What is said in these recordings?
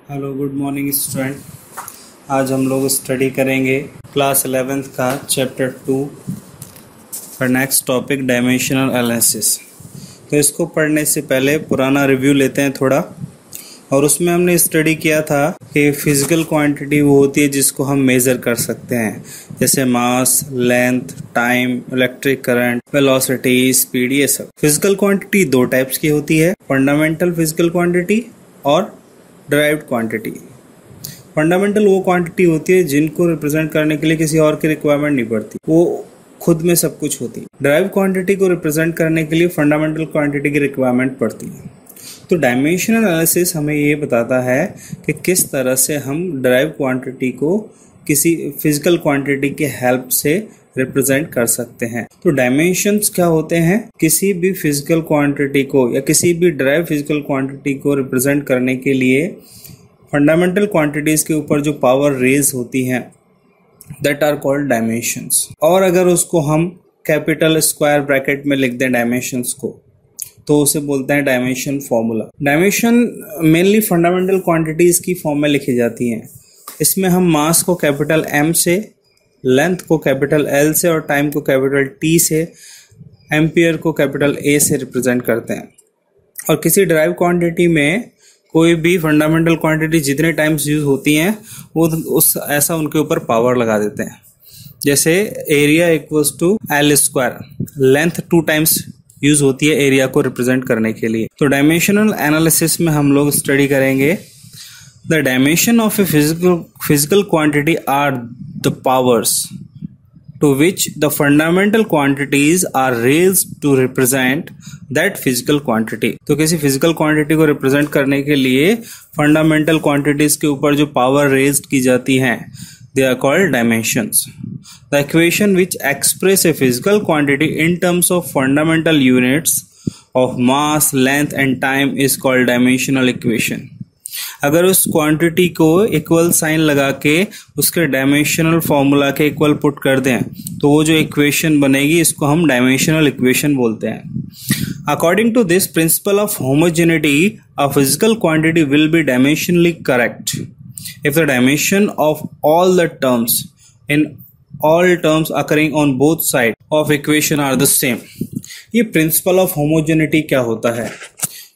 Hello good morning student. आज हम लोग स्टडी करेंगे क्लास 11th का चैप्टर 2 और नेक्स्ट टॉपिक डायमेंशनल एनालिसिस। तो इसको पढ़ने से पहले पुराना रिव्यू लेते हैं थोड़ा। और उसमें हमने स्टडी किया था कि फिजिकल क्वांटिटी वो होती है जिसको हम मेज़र कर सकते हैं, जैसे mass, length, time, electric current, velocity, speed, ये सब। फिजिकल क्वांटिटी दो टाइप्स की होती है, फंडामेंटल फिजिकल क्वांटिटी और डिराइव्ड क्वांटिटी। फंडामेंटल वो क्वांटिटी होती है जिनको रिप्रेजेंट करने के लिए किसी और की रिक्वायरमेंट नहीं पड़ती, वो खुद में सब कुछ होती है। डिराइव्ड क्वांटिटी को रिप्रेजेंट करने के लिए फंडामेंटल क्वांटिटी की रिक्वायरमेंट पड़ती है। तो डायमेंशनल एनालिसिस हमें ये बताता है कि किस तरह से हम डिराइव्ड क्वांटिटी को किसी फिजिकल क्वांटिटी के हेल्प से रिप्रेजेंट कर सकते हैं। तो डायमेंशंस क्या होते हैं? किसी भी फिजिकल क्वांटिटी को या किसी भी डिराइव फिजिकल क्वांटिटी को रिप्रेजेंट करने के लिए फंडामेंटल क्वांटिटीज के ऊपर जो पावर रेज होती हैं दैट आर कॉल्ड डायमेंशंस। और अगर उसको हम कैपिटल स्क्वायर ब्रैकेट में लिख दें डायमेंशंस को, तो उसे बोलते हैं dimension formula. Dimension mainly fundamental quantities की फॉर्म में लिखी जाती हैं। इसमें हम मास को कैपिटल M से, लेंथ को कैपिटल L से और टाइम को कैपिटल T से, एम्पियर को कैपिटल A से रिप्रेजेंट करते हैं। और किसी डिराइव क्वांटिटी में कोई भी फंडामेंटल क्वांटिटी जितने टाइम्स यूज होती हैं वो ऐसा उनके ऊपर पावर लगा देते हैं। जैसे area equals to L square, length 2 times use होती है एरिया को रिप्रेजेंट करने के लिए। तो डायमेंशनल एनालिसिस में हम लोग स्टडी करेंगे the dimension of a physical quantity are the powers to which the fundamental quantities are raised to represent that physical quantity। तो किसी physical quantity को represent करने के लिए fundamental quantities के ऊपर जो power raised की जाती हैं they are called dimensions। The equation which express a physical quantity in terms of fundamental units of mass, length and time is called dimensional equation। अगर उस क्वांटिटी को इक्वल साइन लगा के उसके डायमेंशनल फॉर्मूला के इक्वल पुट कर दें तो वो जो इक्वेशन बनेगी इसको हम डायमेंशनल इक्वेशन बोलते हैं। According to this principle of homogeneity a physical quantity will be dimensionally correct if the dimension of all the terms in all terms occurring on both side of equation are the same. ये principle of homogeneity क्या होता है?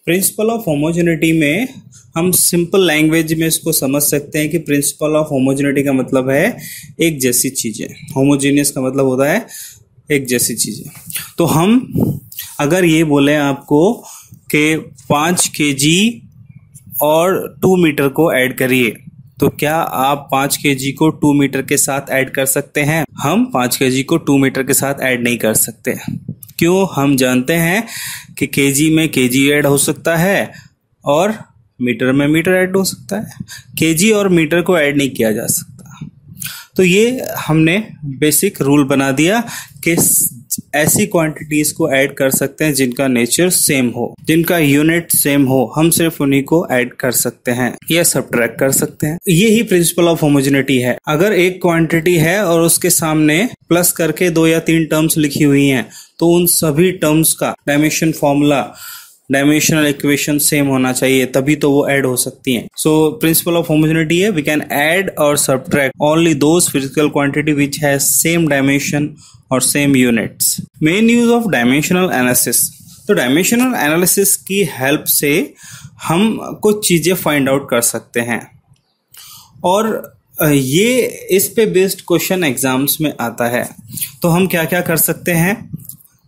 Principal of homogeneity में हम simple language में इसको समझ सकते हैं कि प्रिंसिपल ऑफ होमोजेनिटी का मतलब है एक जैसी चीजें। होमोजेनियस का मतलब होता है एक जैसी चीजें। तो हम अगर ये बोले आपको कि 5 kg और 2 मीटर को ऐड करिए, तो क्या आप 5 kg को 2 मीटर के साथ ऐड कर सकते हैं? हम 5 kg को 2 मीटर के साथ ऐड नहीं कर सकते। क्यों? हम जानते हैं कि kg में kg ऐड हो सकता है और मीटर में मीटर ऐड हो सकता है, केजी और मीटर को ऐड नहीं किया जा सकता। तो ये हमने बेसिक रूल बना दिया कि ऐसी क्वांटिटीज को ऐड कर सकते हैं जिनका नेचर सेम हो, जिनका यूनिट सेम हो, हम सिर्फ उन्हीं को ऐड कर सकते हैं या सबट्रैक्ट कर सकते हैं। यही प्रिंसिपल ऑफ होमोजेनिटी है। अगर एक क्वांटिटी है और उसके सामने प्लस करके 2 या 3 टर्म्स लिखी हुई हैं तो उन सभी टर्म्स का dimension formula, dimensional equation same होना चाहिए, तभी तो वो ऐड हो सकती हैं। सो प्रिंसिपल ऑफ होमोजेनिटी है वी कैन ऐड और subtract only those physical quantity which has same dimension और same units. Main use of dimensional analysis. तो डायमेंशनल एनालिसिस की हेल्प से हम कुछ चीजें फाइंड आउट कर सकते हैं और ये इस पे बेस्ड क्वेश्चन एग्जाम्स में आता है। तो हम क्या क्या कर सकते हैं?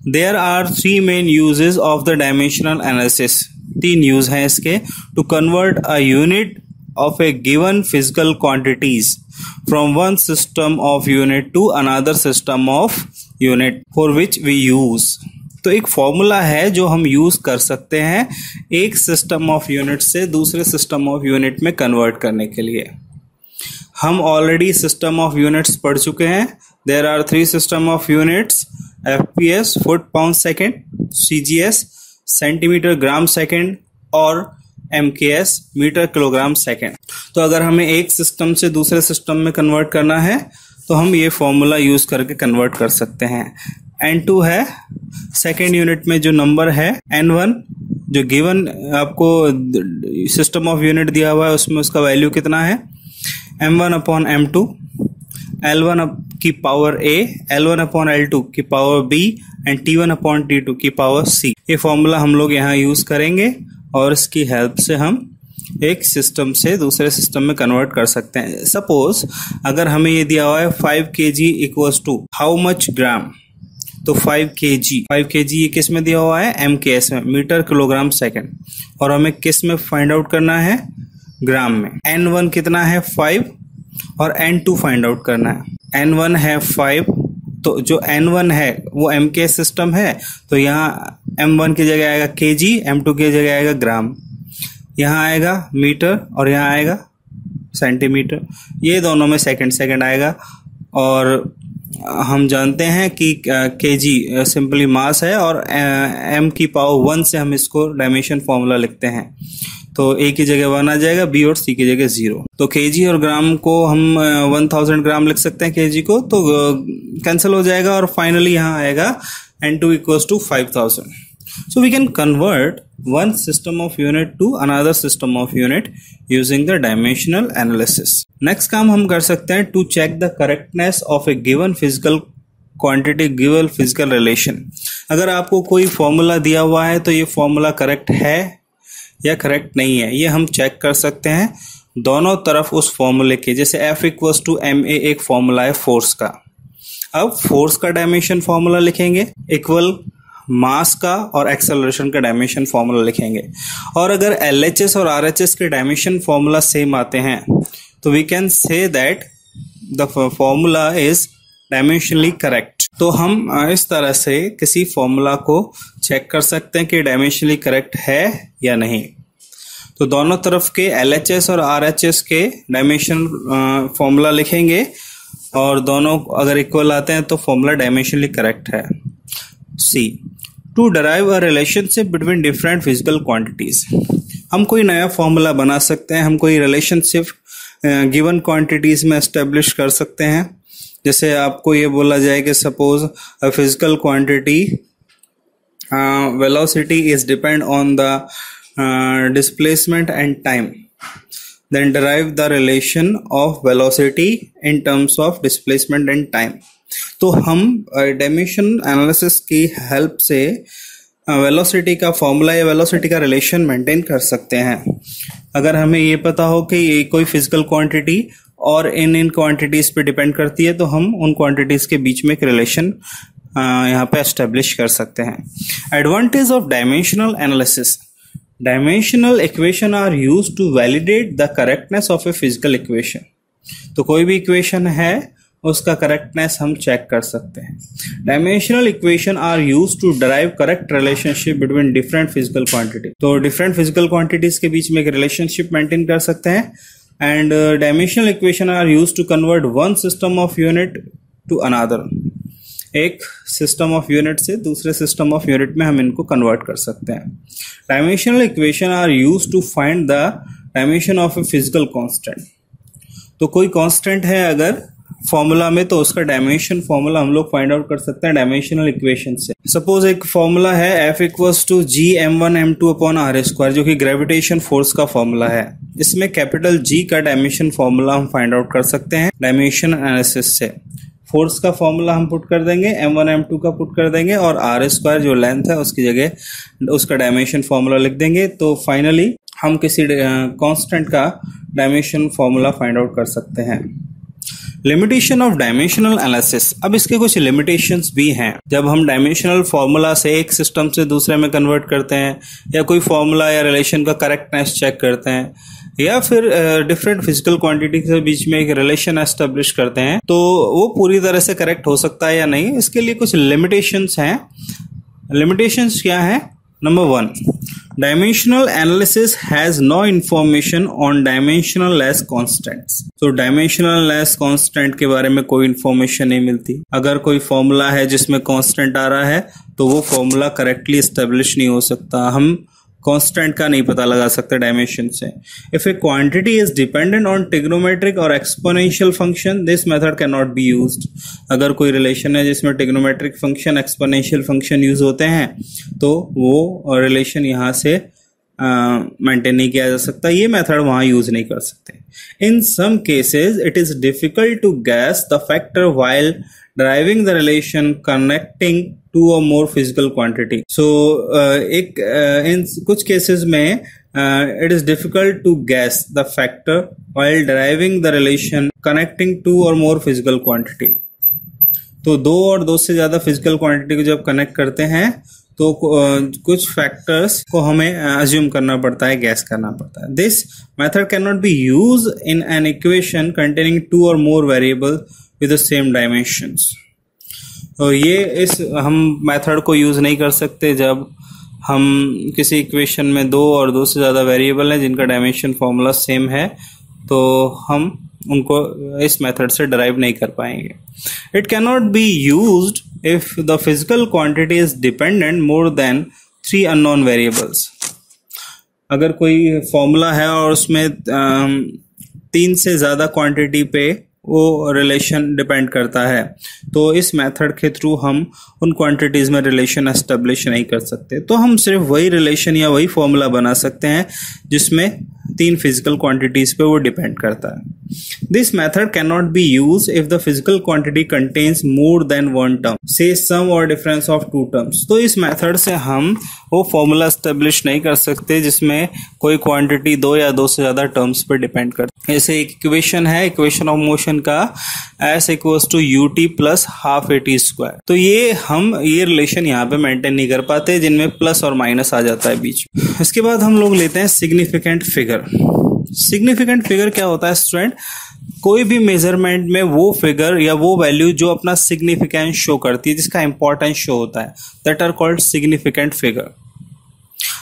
There are 3 main uses of the dimensional analysis। 3 use हैं इसके। To convert a unit of a given physical quantities from one system of unit to another system of unit for which we use। तो एक formula है जो हम use कर सकते हैं एक सिस्टम ऑफ यूनिट से दूसरे सिस्टम ऑफ यूनिट में कन्वर्ट करने के लिए। हम ऑलरेडी सिस्टम ऑफ यूनिट्स पढ़ चुके हैं। There are 3 system of units, FPS foot pound second, CGS centimetre gram second और MKS मीटर किलोग्राम सेकेंड। तो अगर हमें एक सिस्टम से दूसरे सिस्टम में कन्वर्ट करना है तो हम ये फॉर्मूला यूज करके कन्वर्ट कर सकते हैं। N2 है सेकेंड यूनिट में जो नंबर है, N1 जो गिवन आपको सिस्टम ऑफ यूनिट दिया हुआ है उसमें उसका वैल्यू कितना है, m1/m2 L1 की पावर a, L1/L2 की पावर b एंड T1/T2 की पावर c। ये फॉर्मूला हम लोग यहाँ यूज करेंगे और इसकी हेल्प से हम एक सिस्टम से दूसरे सिस्टम में कन्वर्ट कर सकते हैं। सपोज अगर हमें ये दिया हुआ है 5 kg equals to how much gram, तो 5 kg ये किस में दिया हुआ है, MKS में, मीटर किलोग्राम सेकंड, और हमें किस में फाइंड आउट करना है, ग्राम में। N1 कितना है 5 और N2 फाइंड आउट करना है। N1 है 5, तो जो N1 है वो MKS सिस्टम है, तो यहाँ M1 की जगह आएगा kg, M2 की जगह आएगा ग्राम, यहाँ आएगा मीटर और यहाँ आएगा सेंटीमीटर, ये दोनों में सेकंड आएगा। और हम जानते हैं कि kg सिंपली मास है और m की पावर 1 से हम इसको डायमेंशन फॉर्मूला लिखते हैं, तो a की जगह 1 आ जाएगा, b और c की जगह 0। तो kg और ग्राम को हम 1000 ग्राम लिख सकते हैं kg को, तो कैंसिल हो जाएगा और फाइनली यहाँ आएगा N2 equals to 5000। So we can convert one system of unit to another system of unit using the dimensional analysis. Next काम हम कर सकते हैं to check the correctness of a given physical quantity given physical relation। अगर आपको कोई formula दिया हुआ है तो ये फॉर्मूला करेक्ट है या करेक्ट नहीं है, ये हम चेक कर सकते हैं दोनों तरफ उस फॉर्मूले के। जैसे F equals to ma एक फॉर्मूला है फोर्स का, अब फोर्स का डायमेंशन फॉर्मूला लिखेंगे इक्वल मास का और एक्सेलरेशन का डायमेंशन फॉर्मूला लिखेंगे। और अगर LHS और RHS के डायमेंशन फॉर्मूला सेम आते हैं तो we can say that the formula is dimensionally correct. तो हम इस तरह से किसी फॉर्मूला को चेक कर सकते हैं कि डायमेंशनली करेक्ट है या नहीं। तो दोनों तरफ के LHS और RHS के डायमेंशन फॉर्मूला लिखेंगे और दोनों अगर इक्वल आते हैं तो फॉर्मूला डायमेंशनली करेक्ट है। C, to derive a relationship between different physical quantities। हम कोई नया फॉर्मूला बना सकते हैं, हम कोई रिलेशनशिप गिवन क्वांटिटीज में एस्टेब्लिश कर सकते हैं। जैसे आपको ये बोला जाए कि suppose a physical quantity velocity is depend on the displacement and time, then derive the relation of velocity in terms of displacement and time। तो हम डायमेंशन एनालिसिस की हेल्प से वेलोसिटी का फॉर्मूला या वेलोसिटी का रिलेशन मेंटेन कर सकते हैं। अगर हमें ये पता हो कि ये कोई फिजिकल क्वांटिटी और इन क्वांटिटीज पे डिपेंड करती है तो हम उन क्वांटिटीज के बीच में एक रिलेशन यहाँ पे एस्टेब्लिश कर सकते हैं। Advantage of dimensional analysis, dimensional equation are used to validate the correctness of a physical equation. तो कोई भी इक्वेशन है उसका करेक्टनेस हम चेक कर सकते हैं। Dimensional equation are used to derive correct relationship between different physical quantity. तो डिफरेंट फिजिकल क्वांटिटीज के बीच में एक रिलेशनशिप मेंटेन कर सकते हैं। And dimensional equation are used to convert one system of unit to another. एक सिस्टम ऑफ यूनिट से दूसरे सिस्टम ऑफ यूनिट में हम इनको कन्वर्ट कर सकते हैं। Dimensional equation are used to find the dimension of a physical constant. तो कोई कांस्टेंट है अगर फॉर्मूला में तो उसका डायमेंशन फॉर्मूला हम लोग फाइंड आउट कर सकते हैं डायमेंशनल इक्वेशन से। सपोज एक फॉर्मूला है F equals to G m1m2/r², जो कि ग्रेविटेशन फोर्स का फॉर्मूला है। इसमें कैपिटल G का डायमेंशन फॉर्मूला हम फाइंड आउट कर सकते हैं डायमेंशन एनालिसिस से। फोर्स का फॉर्मूला हम पुट कर देंगे, m1 m2 का पुट कर देंगे और r² जो लेंथ है उसकी जगह उसका डायमेंशन फॉर्मूला लिख देंगे। तो फाइनली हम किसी कांस्टेंट का डायमेंशन फॉर्मूला फाइंड आउट कर सकते हैं। लिमिटेशन ऑफ डायमेंशनल एनालिसिस, अब इसके कुछ लिमिटेशंस भी हैं। जब हम डायमेंशनल फॉर्मूला से एक सिस्टम से दूसरे में कन्वर्ट करते हैं या कोई फॉर्मूला या रिलेशन का करेक्टनेस चेक करते हैं या फिर डिफरेंट फिजिकल क्वांटिटी के बीच में एक रिलेशन एस्टेब्लिश करते हैं, तो वो पूरी तरह से करेक्ट हो सकता है या नहीं, इसके लिए कुछ लिमिटेशंस हैं। लिमिटेशंस क्या है? Number 1, dimensional analysis has no information on dimensionless constants. तो डायमेंशनल लेस कांस्टेंट के बारे में कोई इंफॉर्मेशन नहीं मिलती। अगर कोई फॉर्मूला है जिसमें कांस्टेंट आ रहा है तो वो फॉर्मूला करेक्टली एस्टेब्लिश नहीं हो सकता। हम कांस्टेंट का नहीं पता लगा सकते डायमेंशन से। If a quantity is dependent on trigonometric और exponential function this method can not be used. अगर कोई रिलेशन है जिसमें trigonometric function exponential function use होते हैं तो वो रिलेशन यहाँ से मेंटेन नहीं किया जा सकता, ये मेथड वहां यूज नहीं कर सकते। In some cases it is difficult to guess the factor while deriving the relation connecting two or more physical quantity. So in कुछ cases में it is difficult to guess the factor while deriving the relation connecting two or more physical quantity. तो दो और दो से ज्यादा physical quantity को जब कनेक्ट करते हैं तो कुछ फैक्टर्स को हमें अज्यूम करना पड़ता है, गैस करना पड़ता है। This method can not B use in an equation containing two और मोर variable with the same dimensions. तो ये इस हम मेथड को यूज नहीं कर सकते जब हम किसी इक्वेशन में दो और दो से ज्यादा वेरिएबल हैं जिनका डायमेंशन फॉर्मूला सेम है, तो हम उनको इस मेथड से डराइव नहीं कर पाएंगे। It can not be used if the physical quantity is dependent more than 3 unknown variables. अगर कोई फॉर्मूला है और उसमें 3 से ज्यादा क्वांटिटी पे वो रिलेशन डिपेंड करता है, तो इस मेथड के थ्रू हम उन क्वांटिटीज में रिलेशन एस्टेब्लिश नहीं कर सकते। तो हम सिर्फ वही रिलेशन या वही फॉर्मूला बना सकते हैं जिसमें 3 फिजिकल क्वांटिटीज पे वो डिपेंड करता है। This method can not B use if the physical quantity contains more than 1 term, से सम और डिफरेंस ऑफ 2 टर्म्स। तो इस मेथड से हम वो फॉर्मूला एस्टेब्लिश नहीं कर सकते जिसमें कोई क्वांटिटी 2 या 2 से ज्यादा टर्म्स पर डिपेंड करती है। ऐसे एक इक्वेशन है, इक्वेशन ऑफ मोशन का S equals to ut plus half at square. तो ये रिलेशन यहाँ पे मेंटेन नहीं कर पाते जिनमें प्लस और माइनस आ जाता है बीच में। इसके बाद हम लोग लेते हैं सिग्निफिकेंट फिगर। सिग्निफिकेंट फिगर क्या होता है स्टूडेंट? कोई भी मेजरमेंट में वो फिगर या वो वैल्यू जो अपना सिग्निफिकेंस शो करती है, जिसका इंपॉर्टेंस शो होता है, that are called significant figure.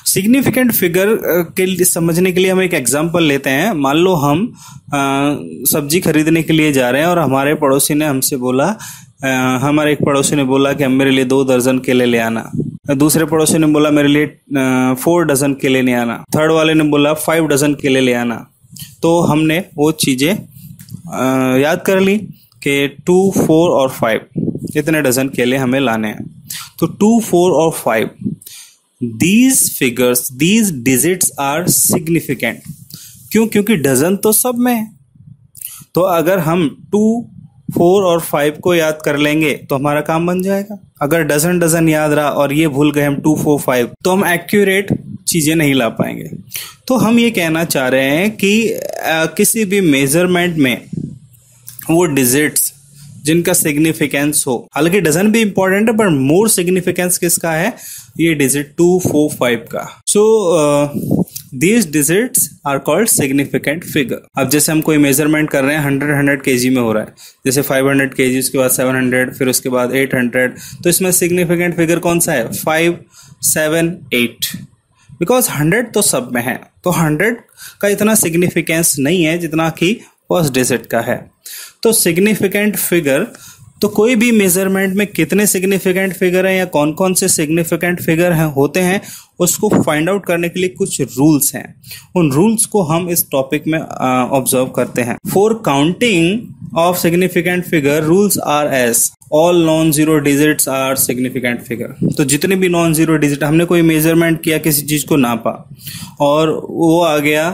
Significant figure के लिए समझने के लिए हम एक एग्जांपल लेते हैं। मान लो हम सब्जी खरीदने के लिए जा रहे हैं और हमारे पड़ोसी ने हमसे बोला, हमारे एक पड़ोसी ने बोला कि मेरे लिए 2 दर्जन केले ले आना। दूसरे पड़ोसी ने बोला मेरे लिए 4 डजन केले ले आना। थर्ड वाले ने बोला 5 डजन केले ले आना। तो हमने वो चीजें याद कर ली कि 2, 4 और 5 इतने डजन केले हमें लाने हैं। तो 2, 4 और 5 these figures, these digits are significant। क्यों? क्योंकि डजन तो सब में है। तो अगर हम 2, 4 और 5 को याद कर लेंगे तो हमारा काम बन जाएगा। अगर डजन याद रहा और ये भूल गए हम 2, 4, 5, तो हम एक्यूरेट चीजें नहीं ला पाएंगे। तो हम ये कहना चाह रहे हैं कि किसी भी मेजरमेंट में वो डिजिट्स जिनका सिग्निफिकेंस हो, हालांकि डजन भी इंपॉर्टेंट है पर मोर सिग्निफिकेंस किसका है? ये डिजिट 2, 4, 5 का। So these digits are called significant figure. अब जैसे हम कोई मेजरमेंट कर रहे हैं 100 kg में हो रहा है, जैसे 500 kg, उसके बाद 700, फिर उसके बाद 800, तो इसमें सिग्निफिकेंट फिगर कौन सा है? 5, 7, 8, बिकॉज 100 तो सब में है। तो 100 का इतना सिग्निफिकेंस नहीं है जितना कि फर्स्ट डिजिट का है। तो सिग्निफिकेंट फिगर, तो कोई भी मेजरमेंट में कितने सिग्निफिकेंट फिगर हैं या कौन कौन से सिग्निफिकेंट फिगर हैं होते हैं, उसको फाइंड आउट करने के लिए कुछ रूल्स हैं। उन रूल्स को हम इस टॉपिक में ऑब्जर्व करते हैं। For counting of significant figure rules are as all non zero digits are significant figure. तो जितने भी नॉन जीरो डिजिट, हमने कोई मेजरमेंट किया, किसी चीज को नापा और वो आ गया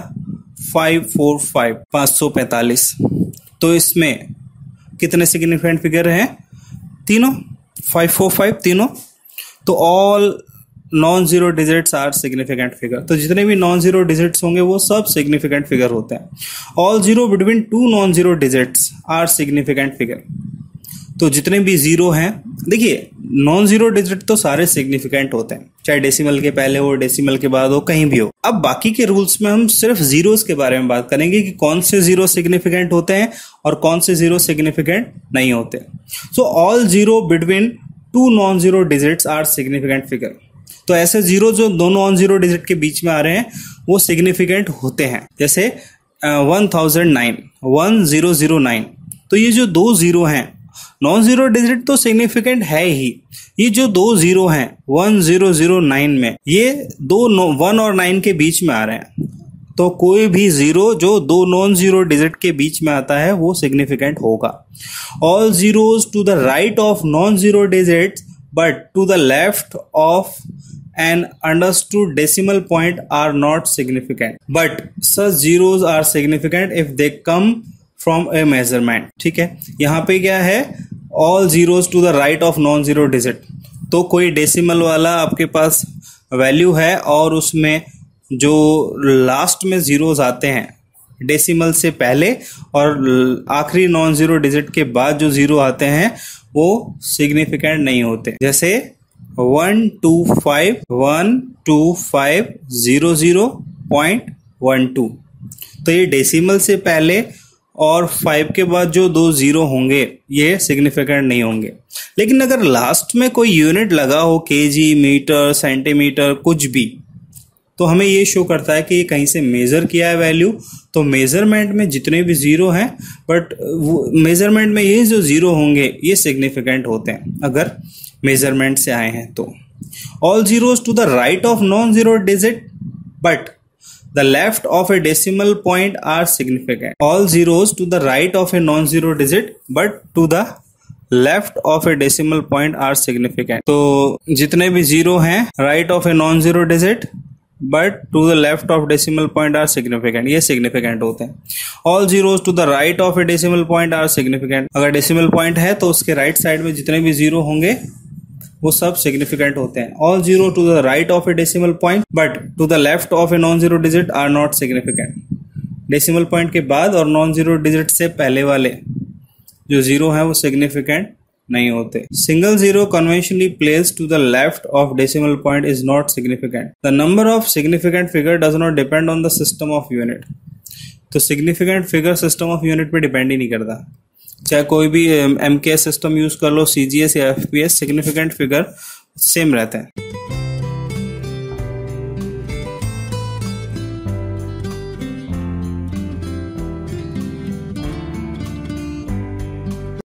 545, 545, तो इसमें कितने सिग्निफिकेंट फिगर हैं? तीनों, 545 तीनों। तो all non zero digits are significant figure. तो जितने भी नॉन जीरो डिजिट्स होंगे वो सब सिग्निफिकेंट फिगर होते हैं। All zero between 2 non zero digits are significant figure. तो जितने भी जीरो हैं, देखिए नॉन जीरो डिजिट तो सारे सिग्निफिकेंट होते हैं, चाहे डेसिमल के पहले हो, डेसिमल के बाद हो, कहीं भी हो। अब बाकी के रूल्स में हम सिर्फ जीरोस के बारे में बात करेंगे कि कौन से जीरो सिग्निफिकेंट होते हैं और कौन से जीरो सिग्निफिकेंट नहीं होते। So all zero between 2 non zero digits are significant figure. तो ऐसे जीरो जो 2 नॉन जीरो डिजिट के बीच में आ रहे हैं वो सिग्निफिकेंट होते हैं। जैसे 1009, 1009, तो ये जो 2 जीरो हैं, नॉन जीरो डिजिट तो सिग्निफिकेंट है ही। ये जो दो जीरो हैं 1009 में, ये दो 1 और 9 के बीच में आ रहे हैं, तो कोई भी जीरो जो दो नॉन जीरो डिजिट के बीच में आता है वो सिग्निफिकेंट होगा। All zeros to the right of non zero digit but to the left of an understood decimal point are not significant, but such zeros are significant if they come from a measurement। ठीक है, यहाँ पे क्या है, all zeros to the right of non zero digit, तो कोई decimal वाला आपके पास वैल्यू है और उसमें जो लास्ट में जीरोस आते हैं डेसिमल से पहले और आखिरी नॉन जीरो डिजिट के बाद जो जीरो आते हैं वो सिग्निफिकेंट नहीं होते। जैसे 12500.12, तो ये डेसिमल से पहले और 5 के बाद जो दो जीरो होंगे ये सिग्निफिकेंट नहीं होंगे। लेकिन अगर लास्ट में कोई यूनिट लगा हो, केजी, मीटर, सेंटीमीटर, कुछ भी, तो हमें ये शो करता है कि ये कहीं से मेजर किया है वैल्यू। तो मेजरमेंट में जितने भी जीरो हैं, बट मेजरमेंट में ये जो जीरो होंगे ये सिग्निफिकेंट होते हैं अगर मेजरमेंट से आए हैं तो। All zeros to the right of non zero digit but the left of a decimal point are significant. All zeros to the right of a non zero digit but to the left of a decimal point are significant. तो जितने भी zero हैं right of a non zero digit but to the left of decimal point are significant, ये significant होते हैं। All zeros to the right of a decimal point are significant, अगर decimal point है तो उसके राइट साइड में जितने भी जीरो होंगे वो सब सिग्निफिकेंट होते हैं। All zero to the right of a decimal point but to the left of a non zero digit are not significant. Decimal point के बाद और नॉन जीरो डिजिट से पहले वाले जो जीरो हैं वो सिग्निफिकेंट नहीं होते। Single zero conventionally placed to the left of decimal point is not significant. The number of significant figure does not depend on the system of unit. तो significant figure system of unit पे depend ही नहीं करता, चाहे कोई भी MKS system use कर लो, CGS या FPS, सिग्निफिकेंट फिगर सेम रहते हैं।